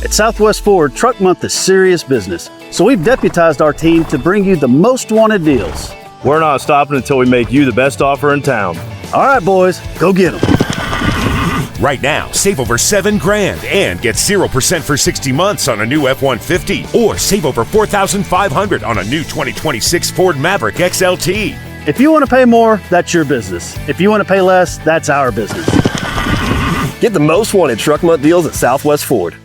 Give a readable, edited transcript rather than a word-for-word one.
At Southwest Ford, Truck Month is serious business, so we've deputized our team to bring you the most wanted deals. We're not stopping until we make you the best offer in town. All right, boys, go get them. Right now, save over $7,000 and get 0% for 60 months on a new F-150, or save over $4,500 on a new 2026 Ford Maverick XLT. If you want to pay more, that's your business. If you want to pay less, that's our business. Get the most wanted Truck Month deals at Southwest Ford.